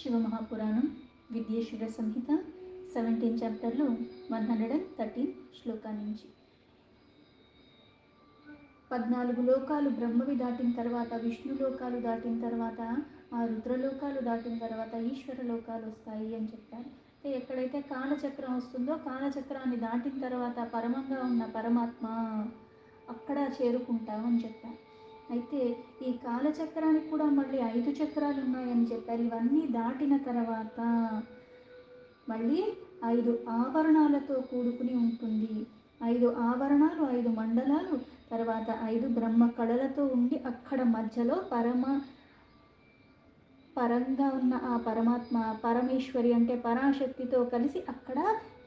శివమహాపురాణం విద్యేశ్వర సంహిత 17 చాప్టర్లో 113 శ్లోకాల నుంచి 14 లోకాలు బ్రహ్మవి దాటిన తర్వాత, విష్ణు లోకాలు దాటిన తర్వాత, ఆ రుద్రలోకాలు దాటిన తర్వాత ఈశ్వర లోకాలు వస్తాయి అని చెప్పారు. ఎక్కడైతే కాలచక్రం వస్తుందో కాలచక్రాన్ని దాటిన తర్వాత పరమంగా ఉన్న పరమాత్మ అక్కడ చేరుకుంటామని చెప్పారు. అయితే ఈ కాలచక్రానికి కూడా మళ్ళీ 5 చక్రాలు ఉన్నాయని చెప్పారు. ఇవన్నీ దాటిన తర్వాత మళ్ళీ 5 ఆవరణాలతో కూడుకుని ఉంటుంది. 5 ఆవరణాలు, 5 మండలాలు, తర్వాత 5 బ్రహ్మ కళలతో ఉండి అక్కడ మధ్యలో పరంగా ఉన్న ఆ పరమాత్మ, పరమేశ్వరి అంటే పరాశక్తితో కలిసి అక్కడ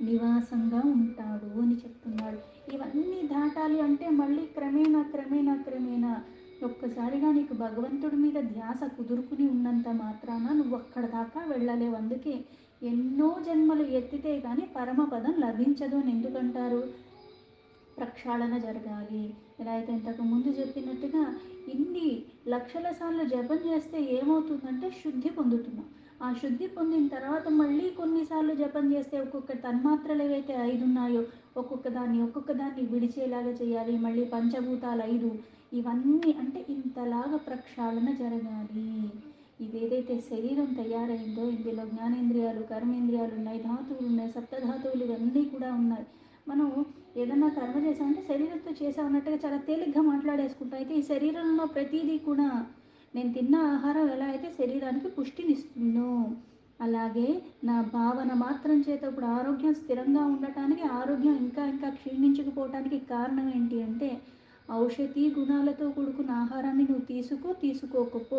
నివాసంగా ఉంటాడు అని చెప్తున్నాడు. ఇవన్నీ దాటాలి అంటే మళ్ళీ క్రమేణా ఒక్కసారిగా నీకు భగవంతుడి మీద ధ్యాస కుదురుకుని ఉన్నంత మాత్రాన నువ్వు అక్కడ దాకా వెళ్ళలేవు. అందుకే ఎన్నో జన్మలు ఎత్తితే కానీ పరమపదం లభించదు అని ఎందుకంటారు? ప్రక్షాళన జరగాలి. ఎలా అయితే ఇంతకు ముందు చెప్పినట్టుగా ఇన్ని లక్షల సార్లు జపం చేస్తే ఏమవుతుందంటే శుద్ధి పొందుతున్నాం. ఆ శుద్ధి పొందిన తర్వాత మళ్ళీ కొన్నిసార్లు జపం చేస్తే ఒక్కొక్క తన్మాత్రలు ఏవైతే 5 ఉన్నాయో ఒక్కొక్క దాన్ని విడిచేలాగా చేయాలి. మళ్ళీ పంచభూతాలు 5 ఇవన్నీ అంటే ఇంతలాగా ప్రక్షాళన జరగాలి. ఇదేదైతే శరీరం తయారైందో ఇందులో జ్ఞానేంద్రియాలు, కర్మేంద్రియాలు ఉన్నాయి, ధాతువులు ఉన్నాయి, సప్తధాతువులు ఇవన్నీ కూడా ఉన్నాయి. మనం ఏదన్నా కర్మ చేసామంటే శరీరంతో చేసామన్నట్టుగా చాలా తేలిగ్గా మాట్లాడేసుకుంటాం. అయితే ఈ శరీరంలో ప్రతిదీ కూడా నేను తిన్న ఆహారం ఎలా అయితే శరీరానికి పుష్టినిస్తుందో అలాగే నా భావన మాత్రం చేత ఇప్పుడు ఆరోగ్యం స్థిరంగా ఉండటానికి, ఆరోగ్యం ఇంకా క్షీణించుకుపోవటానికి కారణం ఏంటి అంటే ఔషధి గుణాలతో కూడుకున్న ఆహారాన్ని నువ్వు తీసుకోకపో.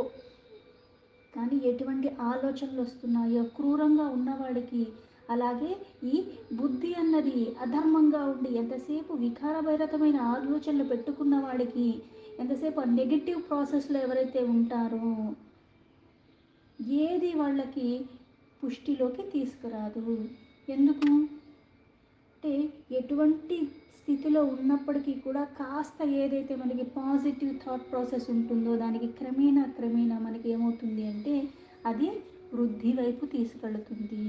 కానీ ఎటువంటి ఆలోచనలు వస్తున్నాయో క్రూరంగా ఉన్నవాడికి, అలాగే ఈ బుద్ధి అన్నది అధర్మంగా ఉండి ఎంతసేపు వికారభరితమైన ఆలోచనలు పెట్టుకున్న వాడికి, ఎంతసేపు ఆ నెగిటివ్ ప్రాసెస్లో ఎవరైతే ఉంటారో ఏది వాళ్ళకి పుష్టిలోకి తీసుకురాదు. ఎందుకు అంటే ఎటువంటి స్థితిలో ఉన్నప్పటికీ కూడా కాస్త ఏదైతే మనకి పాజిటివ్ థాట్ ప్రాసెస్ ఉంటుందో దానికి క్రమేణా మనకి ఏమవుతుంది అంటే అది వృద్ధి వైపు తీసుకెళ్తుంది.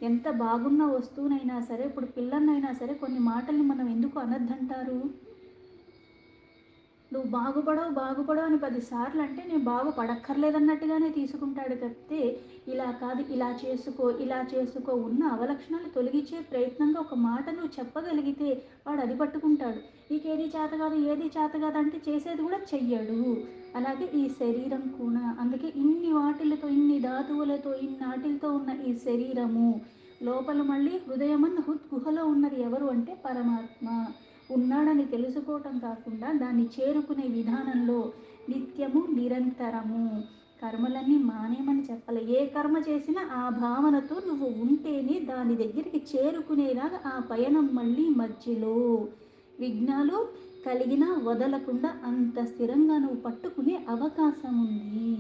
ఎంత బాగున్న వస్తువునైనా సరే, ఇప్పుడు పిల్లన్నైనా సరే కొన్ని మాటల్ని మనం ఎందుకు అనద్దంటారు? నువ్వు బాగుపడవు అని 10 సార్లు అంటే నేను బాగుపడక్కర్లేదన్నట్టుగానే తీసుకుంటాడు తప్పితే ఇలా కాదు, ఇలా చేసుకో ఉన్న అవలక్షణాలు తొలగించే ప్రయత్నంగా ఒక మాట నువ్వు చెప్పగలిగితే వాడు అది పట్టుకుంటాడు. నీకేది చేత కాదు అంటే చేసేది కూడా చెయ్యడు. అలాగే ఈ శరీరం కూడా అందుకే ఇన్ని వాటిలతో, ఇన్ని ధాతువులతో, ఇన్ని వాటిలతో ఉన్న ఈ శరీరము లోపల మళ్ళీ హృదయమన్న గుహలో ఉన్నది ఎవరు అంటే పరమాత్మ ఉన్నాడని తెలుసుకోవటం కాకుండా దాన్ని చేరుకునే విధానంలో నిత్యము నిరంతరము కర్మలన్నీ మానేమని చెప్పాలి. ఏ కర్మ చేసినా ఆ భావనతో నువ్వు ఉంటేనే దాని దగ్గరికి చేరుకునేలాగా ఆ పయనం మళ్ళీ మధ్యలో విఘ్నాలు కలిగినా వదలకుండా అంత స్థిరంగా నువ్వు పట్టుకునే అవకాశం ఉంది.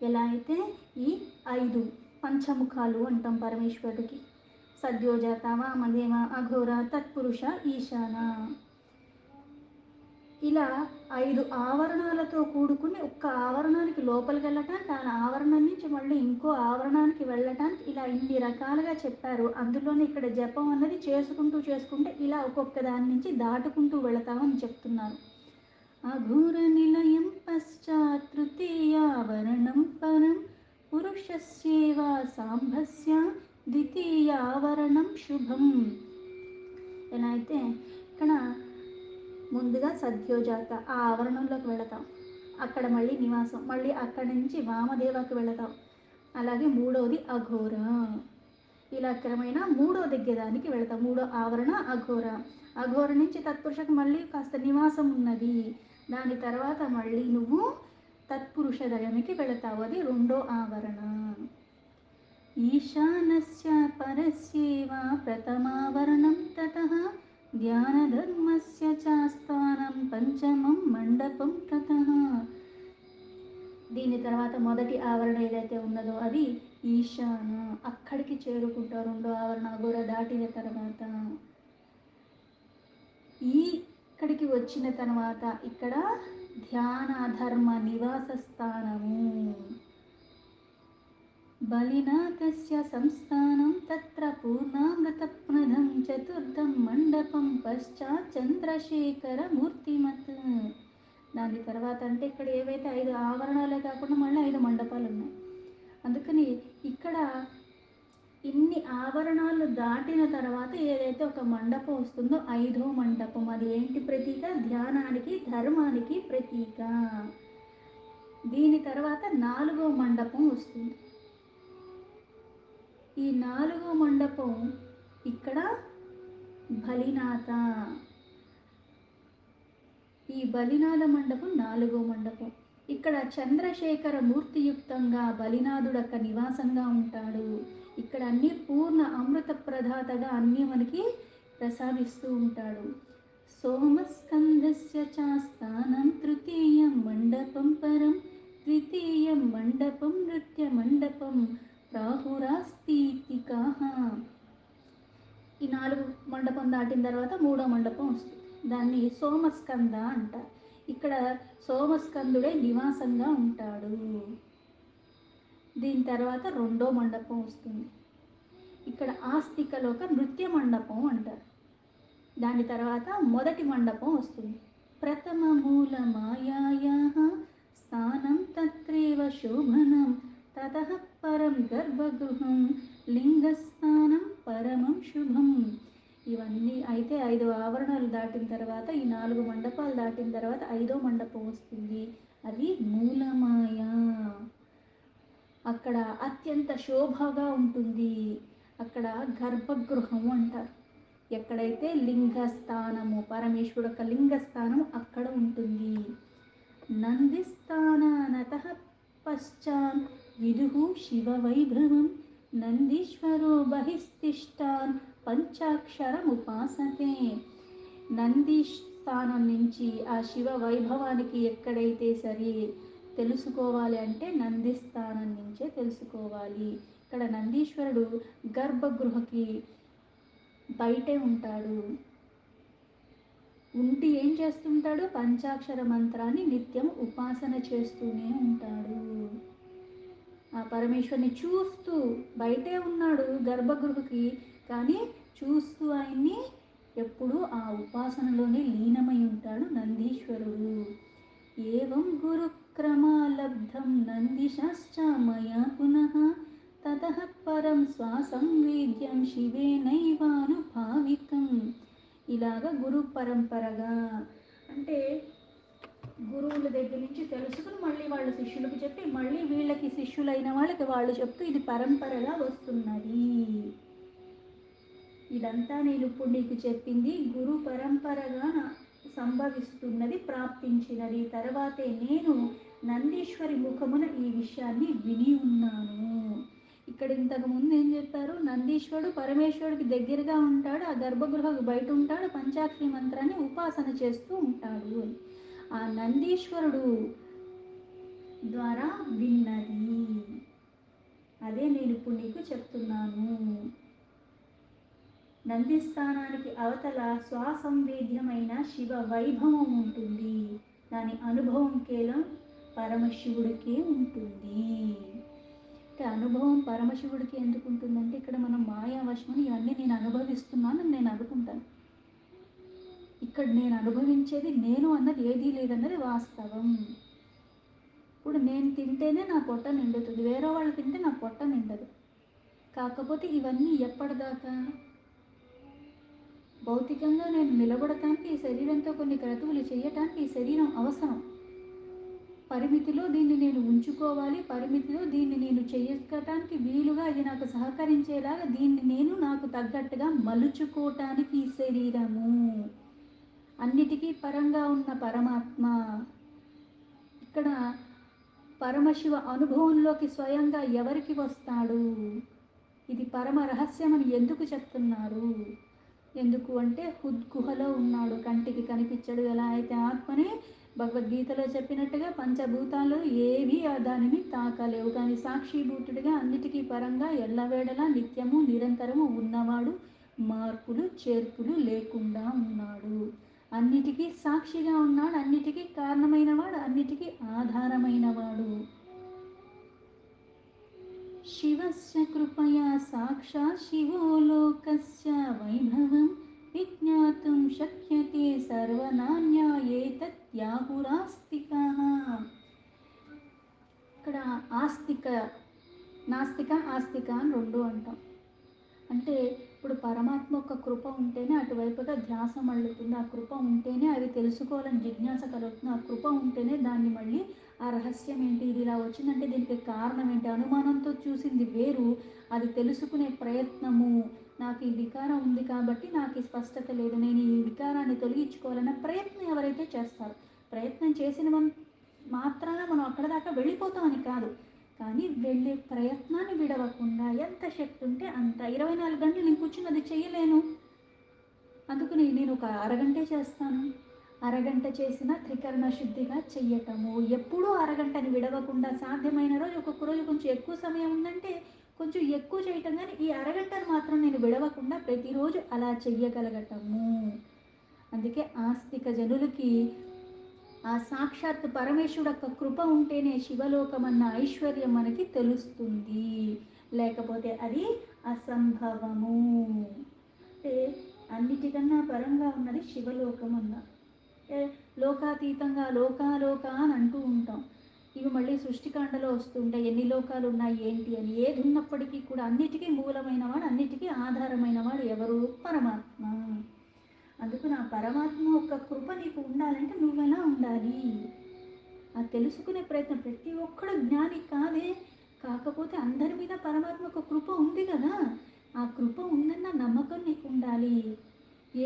ఎలా అయితే ఈ 5 పంచముఖాలు అంటాం పరమేశ్వరుడికి: సద్యోజాత, వామదేవ, అఘోర, తత్పురుష, ఈశాన. ఇలా 5 ఆవరణాలతో కూడుకుని ఒక్క ఆవరణానికి లోపలికి వెళ్ళటానికి, ఆ ఆవరణం నుంచి మళ్ళీ ఇంకో ఆవరణానికి వెళ్ళటానికి ఇలా ఇన్ని రకాలుగా చెప్పారు. అందులోనే ఇక్కడ జపం అన్నది చేసుకుంటే ఇలా ఒక్కొక్క దాని నుంచి దాటుకుంటూ వెళతామని చెప్తున్నారు. అఘోర నిలయం పశ్చాత్ తృతీయావరణం పరం పురుషస్యేవ సాంభస్య ద్వితీయావరణం శుభం. ఎలా అయితే ఇక్కడ ముందుగా సద్యోజాత ఆ ఆవరణంలోకి వెళతాం, అక్కడ మళ్ళీ నివాసం, మళ్ళీ అక్కడి నుంచి వామదేవకి వెళతాం, అలాగే మూడవది అఘోర. ఇలా క్రమేణా మూడో దగ్గరికి వెళతాం. మూడో ఆవరణ అఘోర నుంచి తత్పురుషకు మళ్ళీ కాస్త నివాసం ఉన్నది. దాని తర్వాత మళ్ళీ నువ్వు తత్పురుష దయానికి వెళతావు, అది రెండో ఆవరణ. ఈశానస్య పరస్యేవ ప్రథమావరణం తతః ధ్యానధర్మస్య చాస్థానం పంచమం మండపం తతః. దీని తర్వాత మొదటి ఆవరణ ఏదైతే ఉన్నదో అది ఈశాన, అక్కడికి చేరుకుంటారు. రెండో ఆవరణ అఘోర దాటిన తర్వాత ఇక్కడికి వచ్చిన తర్వాత ఇక్కడ ధ్యాన ధర్మ నివాస స్థానము. బలినాథస్య సంస్థానం తత్ర పూర్ణామృతప్రదం చతుర్థం మండపం పశ్చాత్ చంద్రశేఖర మూర్తిమత్. దాని తర్వాత అంటే ఇక్కడ ఏవైతే 5 ఆవరణాలే కాకుండా మళ్ళీ 5 మండపాలు ఉన్నాయి. అందుకని ఇక్కడ ఇన్ని ఆవరణాలు దాటిన తర్వాత ఏదైతే ఒక మండపం వస్తుందో 5వ మండపం, అది ఏంటి ప్రతీక? ధ్యానానికి, ధర్మానికి ప్రతీక. దీని తర్వాత 4వ మండపం వస్తుంది. ఈ 4వ మండపం ఇక్కడ బలినాథ. ఈ బలినాథ మండపం 4వ మండపం. ఇక్కడ చంద్రశేఖర మూర్తియుక్తంగా బలినాథుడు అక్కడ నివాసంగా ఉంటాడు. ఇక్కడ అన్ని పూర్ణ అమృత ప్రదాతగా అన్నీ మనకి ప్రసాదిస్తూ ఉంటాడు. సోమస్కందస్య చాస్థానం తృతీయం మండపం పరం ద్వితీయం మండపం నృత్య మండపం ప్రాహురాస్తీతికాః. ఈ 4 మండపం దాటిన తర్వాత 3వ మండపం వస్తుంది. దాన్ని సోమస్కంద అంటారు. ఇక్కడ సోమస్కందుడే నివాసంగా ఉంటాడు. దీని తర్వాత 2వ మండపం వస్తుంది. ఇక్కడ ఆస్తికలోక నృత్య మండపం అంటారు. దాని తర్వాత 1వ మండపం వస్తుంది. ప్రథమ మూల మాయాయాః స్థానం తత్రేవ శోభనం తతః పరం గర్భగృహం లింగస్థానం పరమం శుభం. ఇవన్నీ అయితే 5 ఆవరణాలు దాటిన తర్వాత, ఈ 4 మండపాలు దాటిన తర్వాత 5వ మండపం వస్తుంది. అది మూలమాయ. అక్కడ అత్యంత శోభగా ఉంటుంది. అక్కడ గర్భగృహం అంటారు. ఎక్కడైతే లింగస్థానము, పరమేశ్వరుడు యొక్క లింగస్థానం అక్కడ ఉంటుంది. నందిస్థానానతః పశ్చాన్ విదుః శివవైభవం నందీశ్వరో బహిస్తిష్టాన్ పంచాక్షరముపాసతే. నంది స్థానం నుంచి ఆ శివ వైభవానికి ఎక్కడైతే సరి తెలుసుకోవాలి అంటే నంది స్థానం నుంచే తెలుసుకోవాలి. ఇక్కడ నందీశ్వరుడు గర్భగృహకి బయటే ఉంటాడు. ఉండి ఏం చేస్తుంటాడు? పంచాక్షర మంత్రాన్ని నిత్యం ఉపాసన చేస్తూనే ఉంటాడు. ఆ పరమేశ్వరుని చూస్తూ బయటే ఉన్నాడు గర్భగృహకి, కానీ చూస్తూ ఆయన్ని ఎప్పుడు ఆ ఉపాసనలోనే లీనమై ఉంటాడు నందీశ్వరుడు. ఏవం గురుక్రమాలబ్ధం నందిశాశ్చ మయా పునః తతః పరం స్వాసంవేద్యం శివేనైవానుభావికం. ఇలాగ గురు పరంపరగా అంటే గురువుల దగ్గర నుంచి తెలుసుకుని మళ్ళీ వాళ్ళ శిష్యులకు చెప్పి మళ్ళీ వీళ్ళకి శిష్యులైన వాళ్ళకి వాళ్ళు చెప్తూ ఇది పరంపరగా వస్తున్నది. ఇదంతా నేను ఇప్పుడు నీకు చెప్పింది గురు పరంపరగా సంభవిస్తున్నది, ప్రాప్తించినది. తర్వాతే నేను నందీశ్వరి ముఖమున ఈ విషయాన్ని విని ఉన్నాను. ఇక్కడ ఇంతకు ముందు ఏం చెప్పారు? నందీశ్వరుడు పరమేశ్వరుడికి దగ్గరగా ఉంటాడు, ఆ గర్భగృహకు బయట ఉంటాడు, పంచాక్షరి మంత్రాన్ని ఉపాసన చేస్తూ ఉంటాడు అని. ఆ నందీశ్వరుడు ద్వారా విన్నది అదే నేను ఇప్పుడు నీకు చెప్తున్నాను. నందిస్థానానికి అవతల స్వాసంవేద్యమైన శివ వైభవం ఉంటుంది. దాని అనుభవం కేవలం పరమశివుడికే ఉంటుంది. అంటే అనుభవం పరమశివుడికి ఎందుకు ఉంటుందంటే ఇక్కడ మనం మాయావశమని ఇవన్నీ నేను అనుభవిస్తున్నాను నేను అనుకుంటాను. ఇక్కడ నేను అనుభవించేది నేను అన్నది ఏదీ లేదన్నది వాస్తవం. ఇప్పుడు నేను తింటేనే నా పొట్ట నిండుతుంది, వేరే వాళ్ళు తింటే నా పొట్ట నిండదు. కాకపోతే ఇవన్నీ ఎప్పటిదాకా? భౌతికంగా నేను నిలబడటానికి ఈ శరీరంతో కొన్ని క్రతువులు చేయటానికి ఈ శరీరం అవసరం. పరిమితిలో దీన్ని నేను ఉంచుకోవాలి, పరిమితిలో దీన్ని నేను చేయటానికి వీలుగా ఇది నాకు సహకరించేలాగా దీన్ని నేను నాకు తగ్గట్టుగా మలుచుకోవటానికి ఈ శరీరము. అన్నిటికీ పరంగా ఉన్న పరమాత్మ ఇక్కడ పరమశివ అనుభవంలోకి స్వయంగా ఎవరికి వస్తాడు? ఇది పరమ రహస్యమని ఎందుకు చెప్తున్నారు? ఎందుకు అంటే హృద్గుహలో ఉన్నాడు, కంటికి కనిపించడు. ఎలా అయితే ఆత్మని భగవద్గీతలో చెప్పినట్టుగా పంచభూతాలు ఏవి దానిని తాకలేవు, కానీ సాక్షిభూతుడిగా అన్నిటికీ పరంగా ఎల్లవేళలా నిత్యము నిరంతరము ఉన్నవాడు, మార్పులు చేర్పులు లేకుండా ఉన్నాడు. అన్నిటికీ సాక్షిగా ఉన్నాడు, అన్నిటికీ కారణమైనవాడు, అన్నిటికీ ఆధారమైనవాడు. శివస్య కృపయా సాక్షాత్ శివో లోకస్య వైభవం విజ్ఞాతుం శక్యతే సర్వనాన్యా ఏతత్యాహురాస్తికః. ఇక్కడ ఆస్తిక, నాస్తిక ఆస్తిక అని రెండు అంటాం. అంటే ఇప్పుడు పరమాత్మ యొక్క కృప ఉంటేనే అటువైపుగా ధ్యాస మళ్ళుతుంది. ఆ కృప ఉంటేనే అది తెలుసుకోవాలని జిజ్ఞాస కలుగుతుంది. ఆ కృప ఉంటేనే దాన్ని మళ్ళీ ఆ రహస్యం ఏంటి, ఇది ఇలా వచ్చిందంటే దీనికి కారణం ఏంటి, అనుమానంతో చూసింది వేరు, అది తెలుసుకునే ప్రయత్నము. నాకు ఈ వికారం ఉంది కాబట్టి నాకు ఈ స్పష్టత లేదు, నేను ఈ వికారాన్ని తొలగించుకోవాలన్న ప్రయత్నం ఎవరైతే చేస్తారో, ప్రయత్నం చేసిన మాత్రాన మనం అక్కడ దాకా వెళ్ళిపోతామని కాదు, కానీ వెళ్ళే ప్రయత్నాన్ని విడవకుండా ఎంత శక్తి ఉంటే అంత 24 గంటలు నేను కూర్చుని అది చేయలేను. అందుకని నేను ఒక అరగంటే చేస్తాను. అరగంట చేసిన త్రికరణ శుద్ధిగా చెయ్యటము, ఎప్పుడూ అరగంటని విడవకుండా, సాధ్యమైన రోజు ఒక్కొక్క రోజు కొంచెం ఎక్కువ సమయం ఉందంటే కొంచెం ఎక్కువ చేయటం, కానీ ఈ అరగంటను మాత్రం నేను విడవకుండా ప్రతిరోజు అలా చెయ్యగలగటము. అందుకే ఆస్తిక జనులకి ఆ సాక్షాత్ పరమేశ్వరుడు యొక్క కృప ఉంటేనే శివలోకం అన్న ఐశ్వర్యం మనకి తెలుస్తుంది, లేకపోతే అది అసంభవము. అంటే అన్నిటికన్నా పరంగా ఉన్నది శివలోకం అన్న. లోకాతీతంగా లోకాలోక అని అంటూ ఉంటాం. ఇవి మళ్ళీ సృష్టికాండలో వస్తుంటాయి, ఎన్ని లోకాలు ఉన్నాయి ఏంటి అని. ఏది ఉన్నప్పటికీ కూడా అన్నిటికీ మూలమైన వాడు, అన్నిటికీ ఆధారమైన వాడు ఎవరు? పరమాత్మ. అందుకు నా పరమాత్మ యొక్క కృప నీకు ఉండాలంటే నువ్వెలా ఉండాలి, ఆ తెలుసుకునే ప్రయత్నం. ప్రతి ఒక్కడు జ్ఞాని కాదే, కాకపోతే అందరి మీద పరమాత్మ యొక్క కృప ఉంది కదా, ఆ కృప ఉందన్న నమ్మకం నీకు ఉండాలి.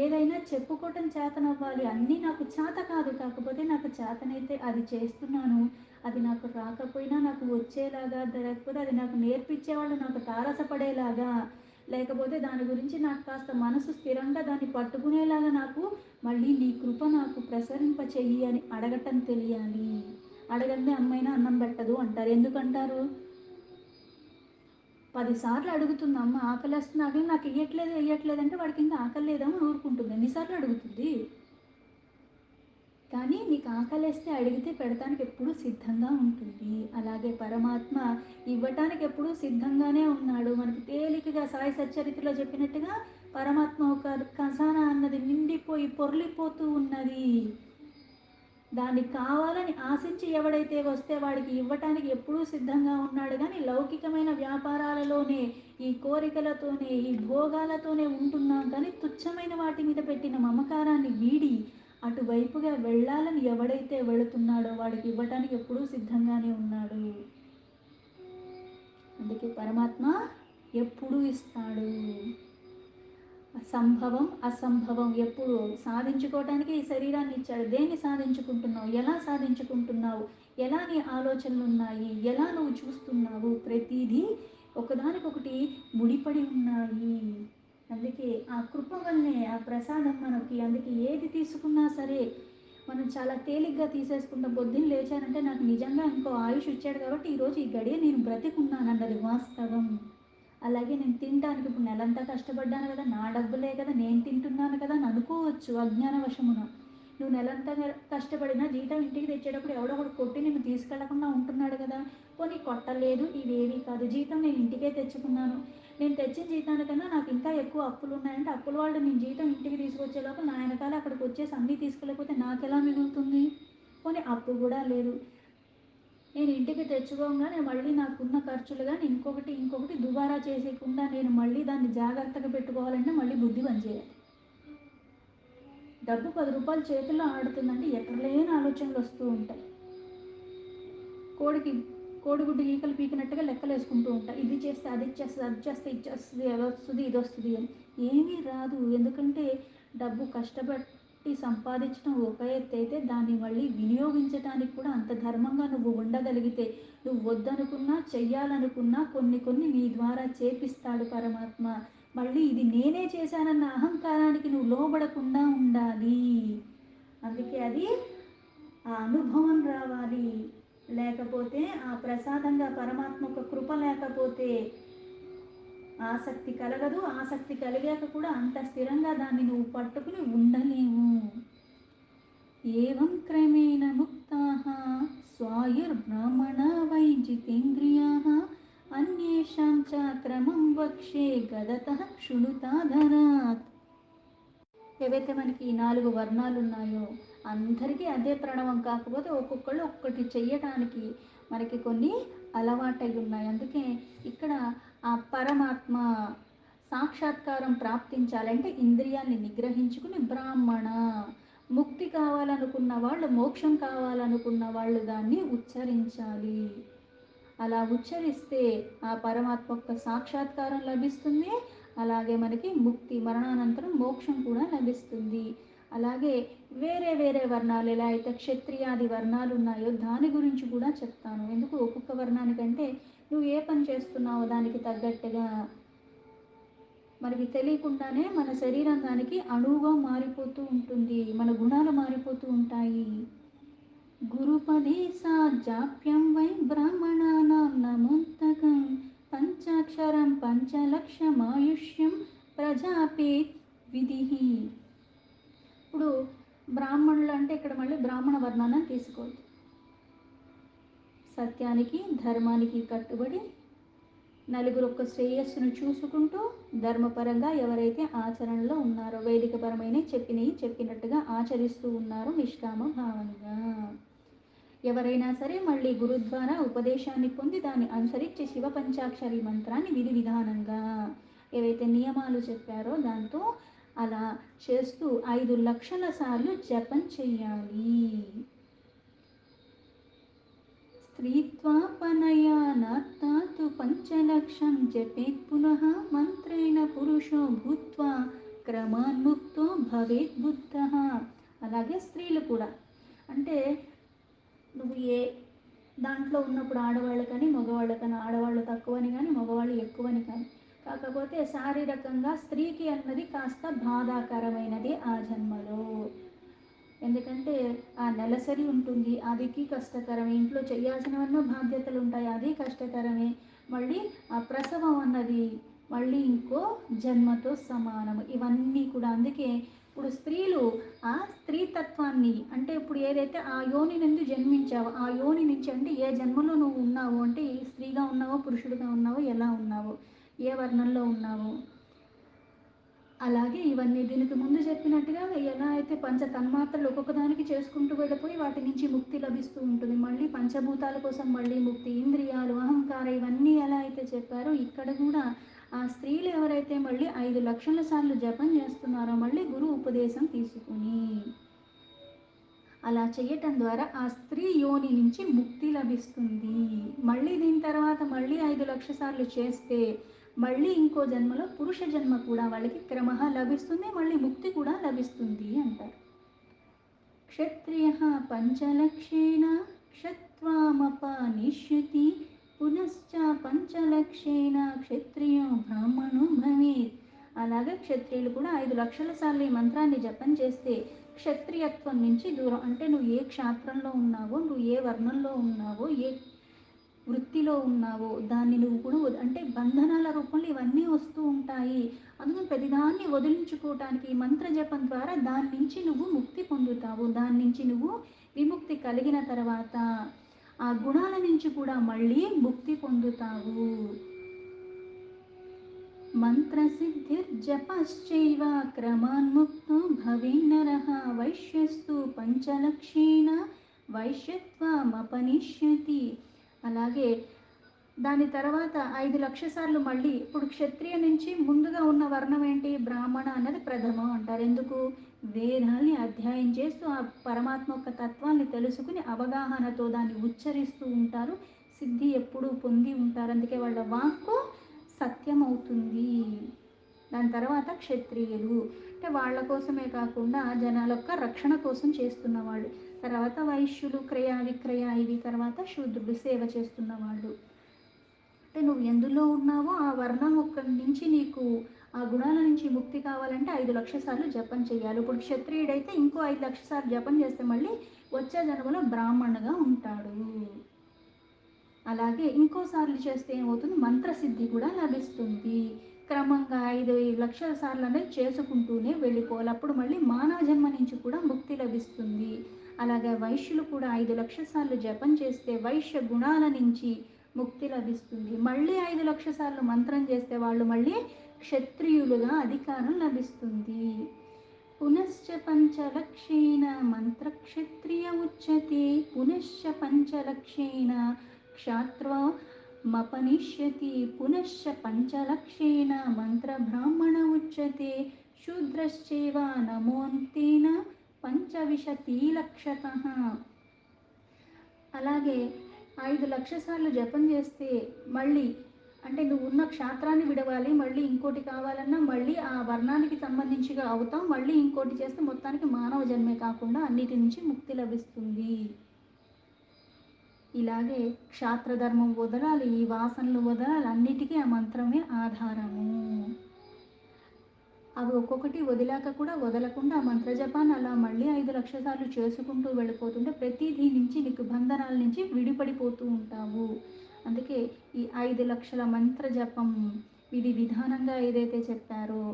ఏదైనా చెప్పుకోవటం చేతనవ్వాలి, అన్నీ నాకు చేత కాదు, కాకపోతే నాకు చేతనైతే అది చేస్తున్నాను, అది నాకు రాకపోయినా నాకు వచ్చేలాగా, లేకపోతే అది నాకు నేర్పించేవాళ్ళు నాకు తారసపడేలాగా, లేకపోతే దాని గురించి నాకు కాస్త మనసు స్థిరంగా దాన్ని పట్టుకునేలాగా నాకు మళ్ళీ నీ కృప నాకు ప్రసరింప చెయ్యి అని అడగటం తెలియాలి. అడగందే అమ్మైనా అన్నం పెట్టదు అంటారు. ఎందుకంటారు? 10 సార్లు అడుగుతుంది అమ్మ, ఆకలేస్తుంది, ఆకలి, నాకు ఇయ్యట్లేదు అంటే వాడికి ఇంకా ఆకలి లేదని ఊరుకుంటుంది. ఎన్నిసార్లు అడుగుతుంది? కానీ నీకు ఆకలేస్తే అడిగితే పెడతానికి ఎప్పుడూ సిద్ధంగా ఉంటుంది. అలాగే పరమాత్మ ఇవ్వటానికి ఎప్పుడూ సిద్ధంగానే ఉన్నాడు. మనకి తేలికగా సాయి సచ్చరిత్రలో చెప్పినట్టుగా పరమాత్మ ఒక ఖజానా అన్నది నిండిపోయి పొర్లిపోతూ ఉన్నది. దాన్ని కావాలని ఆశించి ఎవడైతే వస్తే వాడికి ఇవ్వటానికి ఎప్పుడూ సిద్ధంగా ఉన్నాడు. కానీ లౌకికమైన వ్యాపారాలలోనే, ఈ కోరికలతోనే, ఈ భోగాలతోనే ఉంటున్నాం. కానీ తుచ్చమైన వాటి మీద పెట్టిన మమకారాన్ని వీడి అటువైపుగా వెళ్ళాలని ఎవడైతే వెళుతున్నాడో వాడికి ఇవ్వటానికి ఎప్పుడూ సిద్ధంగానే ఉన్నాడు. అందుకే పరమాత్మ ఎప్పుడూ ఇస్తాడు. సంభవం అసంభవం ఎప్పుడు సాధించుకోవటానికి ఈ శరీరాన్ని ఇచ్చాడు. దేన్ని సాధించుకుంటున్నావు, ఎలా సాధించుకుంటున్నావు, ఎలా నీ ఆలోచనలు ఉన్నాయి, ఎలా నువ్వు చూస్తున్నావు, ప్రతిదీ ఒకదానికొకటి ముడిపడి ఉన్నాయి. అందుకే ఆ కృప వల్లే ఆ ప్రసాదం మనకి. అందుకే ఏది తీసుకున్నా సరే మనం చాలా తేలిగ్గా తీసేసుకుంటాం. పొద్దున్న లేచానంటే నాకు నిజంగా ఇంకో ఆయుష్ ఇచ్చాడు కాబట్టి ఈరోజు ఈ గడియ నేను బ్రతికున్నాను అన్నది వాస్తవం. అలాగే నేను తినడానికి ఇప్పుడు నెలంతా కష్టపడ్డాను కదా, నా డబ్బులే కదా, నేను తింటున్నాను కదా అని అనుకోవచ్చు అజ్ఞానవశమున. నువ్వు నెలంతా కష్టపడినా జీతం ఇంటికి తెచ్చేటప్పుడు ఎవడో ఒకడు కొట్టి నిన్ను తీసుకెళ్లకుండా ఉంటున్నాడు కదా. పోనీ కొట్టలేదు, ఇవేవి కాదు, జీతం నేను ఇంటికే తెచ్చుకున్నాను, నేను తెచ్చిన జీతానికన్నా నాకు ఇంకా ఎక్కువ అప్పులు ఉన్నాయంటే అప్పుల వాళ్ళు నేను జీతం ఇంటికి తీసుకొచ్చేలోపు నా వెనకాల అక్కడికి వచ్చేసి అన్నీ తీసుకెళ్ళకపోతే నాకెలా మిగులుతుంది? పోనీ అప్పు కూడా లేదు, నేను ఇంటికి తెచ్చుకోగానే మళ్ళీ నాకున్న ఖర్చులు కానీ ఇంకొకటి దుబారా చేసేయకుండా నేను మళ్ళీ దాన్ని జాగ్రత్తగా పెట్టుకోవాలంటే మళ్ళీ బుద్ధి పనిచేయాలి. డబ్బు 10 రూపాయలు చేతుల్లో ఆడుతుందంటే ఎక్కడలేని ఆలోచనలు వస్తూ ఉంటాయి. కోడిగుడ్డు ఈకలు పీకినట్టుగా లెక్కలు వేసుకుంటూ ఉంటాయి. ఇది చేస్తే అది ఇచ్చేస్తుంది, అది చేస్తే ఇది చేస్తుంది, అది వస్తుంది, ఇది వస్తుంది అని. ఏమీ రాదు. ఎందుకంటే డబ్బు కష్టపడి సంపాదించడం ఒక ఎత్తు అయితే దాన్ని మళ్ళీ వినియోగించడానికి కూడా అంత ధర్మంగా నువ్వు ఉండగలిగితే, నువ్వు వద్దనుకున్నా చెయ్యాలనుకున్నా కొన్ని నీ ద్వారా చేపిస్తాడు పరమాత్మ. మళ్ళీ ఇది నేనే చేశానన్న అహంకారానికి నువ్వు లోబడకుండా ఉండాలి. అందుకే అది ఆ అనుభవం రావాలి. లేకపోతే ఆ ప్రసాదంగా పరమాత్మ యొక్క కృప లేకపోతే ఆసక్తి కలగదు. ఆసక్తి కలిగాక కూడా అంత స్థిరంగా దాన్ని నువ్వు పట్టుకుని ఉండలేవు. ఏవం క్రమేణ ముక్తాః స్వాయుర్బ్రాహ్మణా వై జితేంద్రియాః అన్యేషాం చ క్రమం వక్షే గదతః శృణుతాధరాత్. ఏవైతే మనకి ఈ 4 వర్ణాలు ఉన్నాయో అందరికీ అదే ప్రణవం, కాకపోతే ఒక్కొక్కళ్ళు ఒక్కటి చెయ్యటానికి మనకి కొన్ని అలవాటై ఉన్నాయి. అందుకే ఇక్కడ ఆ పరమాత్మ సాక్షాత్కారం ప్రాప్తించాలంటే ఇంద్రియాన్ని నిగ్రహించుకుని బ్రాహ్మణ, ముక్తి కావాలనుకున్న వాళ్ళు, మోక్షం కావాలనుకున్న వాళ్ళు దాన్ని ఉచ్చరించాలి. అలా ఉచ్చరిస్తే ఆ పరమాత్మ యొక్క సాక్షాత్కారం లభిస్తుంది. అలాగే మనకి ముక్తి, మరణానంతరం మోక్షం కూడా లభిస్తుంది. అలాగే వేరే వేరే వర్ణాలు ఎలా అయితే క్షత్రియాది వర్ణాలు ఉన్నాయో దాని గురించి కూడా చెప్తాను. ఎందుకు ఒక్కొక్క వర్ణానికంటే నువ్వు ఏ పని చేస్తున్నావో దానికి తగ్గట్టుగా మనకి తెలియకుండానే మన శరీరం దానికి అణువుగా మారిపోతూ ఉంటుంది, మన గుణాలు మారిపోతూ ఉంటాయి. గురుపదేశాజ్జాప్యం వై బ్రాహ్మణానాం నమోంతకం పంచాక్షరం పంచలక్షమాయుష్యం ప్రజాపేత్ విధిః. ఇప్పుడు బ్రాహ్మణులు అంటే ఇక్కడ మళ్ళీ బ్రాహ్మణ వర్ణాన్ని తీసుకోవద్దు. సత్యానికి ధర్మానికి కట్టుబడి నలుగురు యొక్క శ్రేయస్సును చూసుకుంటూ ధర్మపరంగా ఎవరైతే ఆచరణలో ఉన్నారో, వేదికపరమైన చెప్పినట్టుగా ఆచరిస్తూ ఉన్నారో నిష్కామ భావంగా, ఎవరైనా సరే మళ్ళీ గురు ద్వారా ఉపదేశాన్ని పొంది దాన్ని అనుసరించి శివ పంచాక్షరి మంత్రాన్ని విధి విధానంగా ఏవైతే నియమాలు చెప్పారో దాంతో అలా చేస్తూ 5 లక్షల సార్లు జపం చెయ్యాలి. స్త్రీత్వాపనయా నాత్తాతు పంచలక్షం జపేత్ పునః మంత్రేణ పురుషో భూత్వా క్రమాన్ముక్తో భవేత్ బుద్ధః. అలాగే స్త్రీలు కూడా అంటే నువ్వు ఏ దాంట్లో ఉన్నప్పుడు ఆడవాళ్ళకని మగవాళ్ళకని, ఆడవాళ్ళు తక్కువని కానీ మగవాళ్ళు ఎక్కువని కానీ, కాకపోతే శారీరకంగా స్త్రీకి అన్నది కాస్త బాధాకరమైనది ఆ జన్మలో. ఎందుకంటే ఆ నెలసరి ఉంటుంది, అదికి కష్టతరమే, ఇంట్లో చేయాల్సినవన్న బాధ్యతలు ఉంటాయి, అది కష్టతరమే. మళ్ళీ ఆ ప్రసవం అన్నది మళ్ళీ ఇంకో జన్మతో సమానము. ఇవన్నీ కూడా అందుకే ఇప్పుడు స్త్రీలు ఆ స్త్రీతత్వాన్ని అంటే ఇప్పుడు ఏదైతే ఆ యోని నుండి జన్మించావో ఆ యోని నుంచి అంటే ఏ జన్మలో నువ్వు ఉన్నావు అంటే స్త్రీగా ఉన్నావో పురుషుడిగా ఉన్నావో ఎలా ఉన్నావో ఏ వర్ణంలో ఉన్నావో అలాగే ఇవన్నీ దీనికి ముందు చెప్పినట్టుగా ఎలా అయితే పంచ తన్మాత్రలు ఒక్కొక్కదానికి చేసుకుంటూ వెళ్ళిపోయి వాటి నుంచి ముక్తి లభిస్తూ ఉంటుంది. మళ్ళీ పంచభూతాల కోసం మళ్ళీ ముక్తి, ఇంద్రియాలు, అహంకారం ఇవన్నీ ఎలా అయితే చెప్పారో ఇక్కడ కూడా ఆ స్త్రీలు ఎవరైతే మళ్ళీ 5 లక్షల సార్లు జపం చేస్తున్నారో మళ్ళీ గురువు ఉపదేశం తీసుకుని అలా చేయటం ద్వారా ఆ స్త్రీ యోని నుంచి ముక్తి లభిస్తుంది. మళ్ళీ దీని తర్వాత మళ్ళీ 5 లక్షల సార్లు చేస్తే మళ్ళీ ఇంకో జన్మలో పురుష జన్మ కూడా వాళ్ళకి క్రమః లభిస్తుంది, మళ్ళీ ముక్తి కూడా లభిస్తుంది అంటారు. క్షత్రియ పంచలక్షేణ క్షత్వామపనిష్యతి పునశ్చ పంచలక్షేణ క్షత్రియో బ్రాహ్మణో భవేత్. అలాగే క్షత్రియులు కూడా 5 లక్షల సార్లు ఈ మంత్రాన్ని జపం చేస్తే క్షత్రియత్వం నుంచి దూరం అంటే నువ్వు ఏ క్షాత్రంలో ఉన్నావో, నువ్వు ఏ వర్ణంలో ఉన్నావో, ఏ వృత్తిలో ఉన్నావో దాన్ని నువ్వు కూడా అంటే బంధనాల రూపంలో ఇవన్నీ వస్తూ ఉంటాయి. అందుకని ప్రతిదాన్ని వదిలించుకోవటానికి ఈ మంత్ర జపం ద్వారా దాని నుంచి నువ్వు ముక్తి పొందుతావు. దాని నుంచి నువ్వు విముక్తి కలిగిన తర్వాత ఆ గుణాల నుంచి కూడా మళ్ళీ ముక్తి పొందుతావు. మంత్రసిద్ధిర్జపశ్చైవ క్రమాన్ముక్తో భవేన్నరః వైశ్యస్తు పంచలక్షేణ వైశ్యత్వమపనిష్యతి. అలాగే దాని తర్వాత 5 లక్షల సార్లు మళ్ళీ ఇప్పుడు క్షత్రియ నుంచి ముందుగా ఉన్న వర్ణం ఏంటి? బ్రాహ్మణ అన్నది ప్రథమం అంటారు. ఎందుకు? వేదాల్ని అధ్యయనం చేస్తూ ఆ పరమాత్మ యొక్క తత్వాన్ని తెలుసుకుని అవగాహనతో దాన్ని ఉచ్చరిస్తూ ఉంటారు, సిద్ధి ఎప్పుడూ పొంది ఉంటారు. అందుకే వాళ్ళ వాక్కు సత్యం అవుతుంది. దాని తర్వాత క్షత్రియులు అంటే వాళ్ళ కోసమే కాకుండా జనాల యొక్క రక్షణ కోసం చేస్తున్న వాళ్ళు. తర్వాత వైశ్యులు క్రయ విక్రయ ఇవి, తర్వాత శూద్రుడు సేవ చేస్తున్న వాళ్ళు. అంటే నువ్వు ఎందులో ఉన్నావో ఆ వర్ణం ఒక్కడి నుంచి నీకు ఆ గుణాల నుంచి ముక్తి కావాలంటే 5 లక్షల సార్లు జపం చేయాలి. ఇప్పుడు క్షత్రియుడైతే ఇంకో 5 లక్షల సార్లు జపం చేస్తే మళ్ళీ వచ్చే జన్మలో బ్రాహ్మణుగా ఉంటాడు. అలాగే ఇంకోసార్లు చేస్తే ఏమవుతుంది? మంత్రసిద్ధి కూడా లభిస్తుంది. క్రమంగా 5 లక్షల సార్లు అనేది చేసుకుంటూనే వెళ్ళిపోవాలి. అప్పుడు మళ్ళీ మానవ జన్మ నుంచి కూడా ముక్తి లభిస్తుంది. అలాగే వైశ్యులు కూడా 5 లక్షల సార్లు జపం చేస్తే వైశ్య గుణాల నుంచి ముక్తి లభిస్తుంది. మళ్ళీ 5,00,000 సార్లు మంత్రం చేస్తే వాళ్ళు మళ్ళీ క్షత్రియులుగా అధికారం లభిస్తుంది. పునశ్చ పంచలక్షేణ మంత్రక్షత్రియ ఉచ్యతే పునశ్చ పంచలక్షేణ క్షాత్రమపనిష్యతి పునశ్చ పంచలక్షేణ మంత్రబ్రాహ్మణ ఉచ్యతే శూద్రశ్చైవ నమోంతేన పంచవిశతీలక్షతః. అలాగే 5,00,000 సార్లు జపం చేస్తే మళ్ళీ అంటే నువ్వు ఉన్న క్షాత్రాన్ని విడవాలి, మళ్ళీ ఇంకోటి కావాలన్నా మళ్ళీ ఆ వర్ణానికి సంబంధించిగా అవుతాం, మళ్ళీ ఇంకోటి చేస్తే మొత్తానికి మానవ జన్మే కాకుండా అన్నిటి నుంచి ముక్తి లభిస్తుంది. ఇలాగే క్షాత్రధర్మం వదలాలి, ఈ వాసనలు వదలాలి, అన్నిటికీ ఆ మంత్రమే ఆధారము. అవి ఒక్కొక్కటి వదిలాక కూడా వదలకుండా ఆ మంత్రజపాన్ని అలా మళ్ళీ 5,00,000 సార్లు చేసుకుంటూ వెళ్ళిపోతుంటే ప్రతిదీ నుంచి నీకు బంధనాల నుంచి విడిపడిపోతూ ఉంటావు. అందుకే ఈ 5,00,000 మంత్ర జపం విధి విధానంగా ఏదైతే చెప్పారో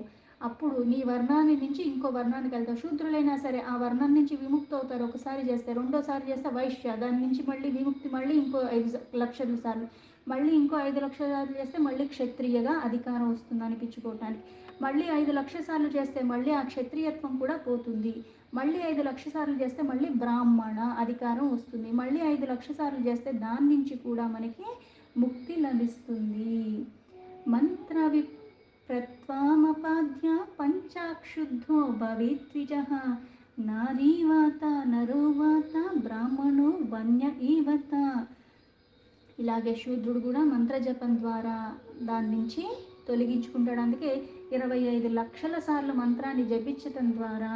అప్పుడు నీ వర్ణాన్ని నుంచి ఇంకో వర్ణానికి వెళ్తావు. శూద్రులైనా సరే ఆ వర్ణం నుంచి విముక్తి అవుతారు ఒకసారి చేస్తే. రెండోసారి చేస్తే వైశ్య, దాని నుంచి మళ్ళీ విముక్తి, మళ్ళీ ఇంకో 5,00,000 సార్లు, మళ్ళీ ఇంకో 5,00,000 సార్లు చేస్తే మళ్ళీ క్షత్రియగా అధికారం వస్తుంది అనిపించుకోవటానికి. మళ్ళీ 5,00,000 సార్లు చేస్తే మళ్ళీ ఆ క్షత్రియత్వం కూడా పోతుంది. మళ్ళీ 5,00,000 సార్లు చేస్తే మళ్ళీ బ్రాహ్మణ అధికారం వస్తుంది. మళ్ళీ 5,00,000 సార్లు చేస్తే దాని నుంచి కూడా మనకి ముక్తి లభిస్తుంది. మంత్ర విప్రత్వామపాద్య పంచాక్షుద్ధో భవేద్విజః నారీవాత నరోవాత బ్రాహ్మణో వన్య ఈవత. ఇలాగే శూద్రుడు కూడా మంత్రజపం ద్వారా దాని నుంచి తొలగించుకుంటాడు. అందుకే 25,00,000 సార్లు మంత్రాన్ని జపించటం ద్వారా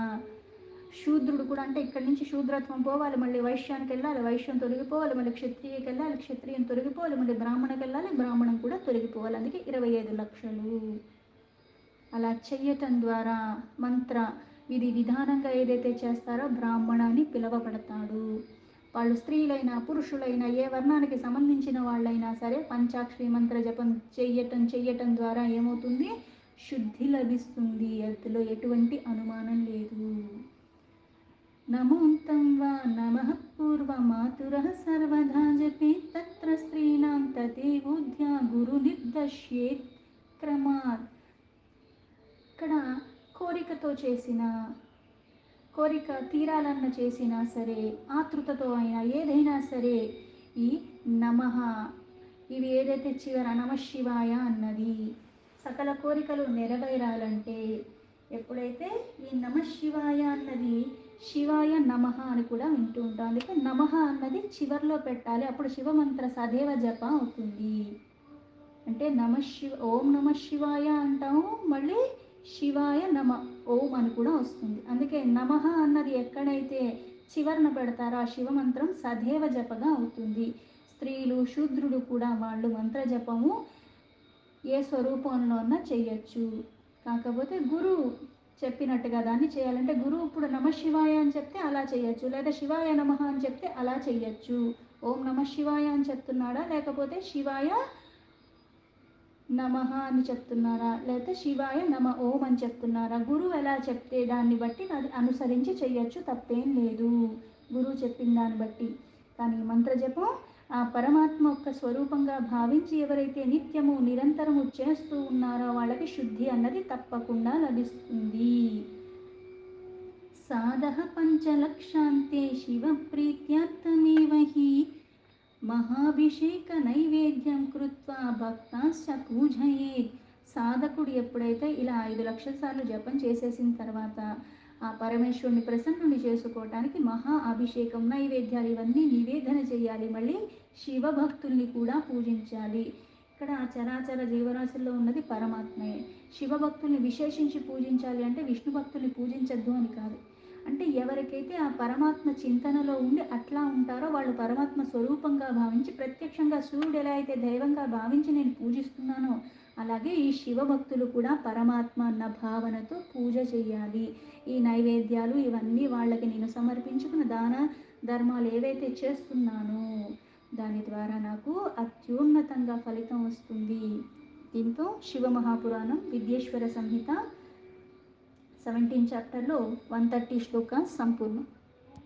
శూద్రుడు కూడా, అంటే ఇక్కడి నుంచి శూద్రత్వం పోవాలి, మళ్ళీ వైశ్యానికి వెళ్ళాలి, వైశ్యం తొలగిపోవాలి, మళ్ళీ క్షత్రియకి వెళ్ళాలి, క్షత్రియం తొలగిపోవాలి, మళ్ళీ బ్రాహ్మణకి వెళ్ళాలి, బ్రాహ్మణం కూడా తొలగిపోవాలి. అందుకే 25,00,000 అలా చెయ్యటం ద్వారా మంత్ర విధి విధానంగా ఏదైతే చేస్తారో బ్రాహ్మణ అని పిలువబడతాడు. వాళ్ళు స్త్రీలైనా పురుషులైనా ఏ వర్ణానికి సంబంధించిన వాళ్ళైనా సరే పంచాక్షరి మంత్ర జపం చెయ్యటం ద్వారా ఏమవుతుంది? శుద్ధి లభిస్తుంది. అందులో ఎటువంటి అనుమానం లేదు. నమోంతం వా నమః పూర్వమాతురః సర్వదా జపే తత్ర స్త్రీణాం తదేవోధ్య గురు నిర్దశ్యేత్ క్రమాత్. ఇక్కడ కోరికతో చేసిన, కోరిక తీరాలన్న చేసినా సరే, ఆతృతతో అయినా ఏదైనా సరే ఈ నమః ఇవి ఏదైతే చివర నమఃశివాయ అన్నది సకల కోరికలు నెరవేరాలంటే ఎప్పుడైతే ఈ నమఃశివాయ అన్నది శివాయ నమః అని కూడా వింటూ ఉంటాం. అందుకే నమః అన్నది చివర్లో పెట్టాలి, అప్పుడు శివమంత్ర సదేవ జప అవుతుంది. అంటే ఓం నమః శివాయ అంటాము, మళ్ళీ శివాయ నమ ఓం అని కూడా వస్తుంది. అందుకే నమః అన్నది ఎక్కడైతే చివరన పెడతారో ఆ శివమంత్రం సదేవ జపగా అవుతుంది. స్త్రీలు శూద్రుడు కూడా వాళ్ళు మంత్రజపము ఏ స్వరూపంలో అన్నా చెయ్యొచ్చు. కాకపోతే గురువు చెప్పినట్టుగా దాన్ని చేయాలంటే గురువు ఇప్పుడు నమఃశివాయ అని చెప్తే అలా చేయొచ్చు, లేదా శివాయ నమః అని చెప్తే అలా చెయ్యొచ్చు. ఓం నమఃశివాయ అని చెప్తున్నాడా, లేకపోతే శివాయ నమః అని చెప్తున్నారా, లేకపోతే శివాయ నమ ఓం అని చెప్తున్నారా, గురువు ఎలా చెప్తే దాన్ని బట్టి అది అనుసరించి చెయ్యొచ్చు, తప్పేం లేదు గురువు చెప్పిన దాన్ని బట్టి. కానీ మంత్రజపం ఆ పరమాత్మ యొక్క స్వరూపంగా భావించి ఎవరైతే నిత్యము నిరంతరము చేస్తూ ఉన్నారో వాళ్ళకి శుద్ధి అన్నది తప్పకుండా లభిస్తుంది. సాధః పంచలక్షాంతే శివ ప్రీత్యార్థమేవ హి మహాభిషేక నైవేద్యం కృత్వా భక్తాశ్చ పూజయేత్. సాధకుడు ఎప్పుడైతే ఇలా 5,00,000 సార్లు జపం చేసేసిన తర్వాత ఆ పరమేశ్వరుని ప్రసన్నుని చేసుకోవటానికి మహా అభిషేకం నైవేద్యాలు ఇవన్నీ నివేదన చేయాలి. మళ్ళీ శివభక్తుల్ని కూడా పూజించాలి. ఇక్కడ చరాచర జీవరాశుల్లో ఉన్నది పరమాత్మయే. శివభక్తుల్ని విశేషించి పూజించాలి అంటే విష్ణు భక్తుల్ని పూజించద్దు అని కాదు. అంటే ఎవరికైతే ఆ పరమాత్మ చింతనలో ఉండి అట్లా ఉంటారో వాళ్ళు పరమాత్మ స్వరూపంగా భావించి, ప్రత్యక్షంగా సూర్యుడు ఎలా అయితే దైవంగా భావించి నేను పూజిస్తున్నానో అలాగే ఈ శివభక్తులు కూడా పరమాత్మ అన్న భావనతో పూజ చేయాలి. ఈ నైవేద్యాలు ఇవన్నీ వాళ్ళకి నేను సమర్పించుకున్న దాన ధర్మాలు ఏవైతే చేస్తున్నానో దాని ద్వారా నాకు అత్యున్నతంగా ఫలితం వస్తుంది. దీంతో శివమహాపురాణం విద్యేశ్వర సంహిత 17 చాప్టర్లో 130 శ్లోక సంపూర్ణం.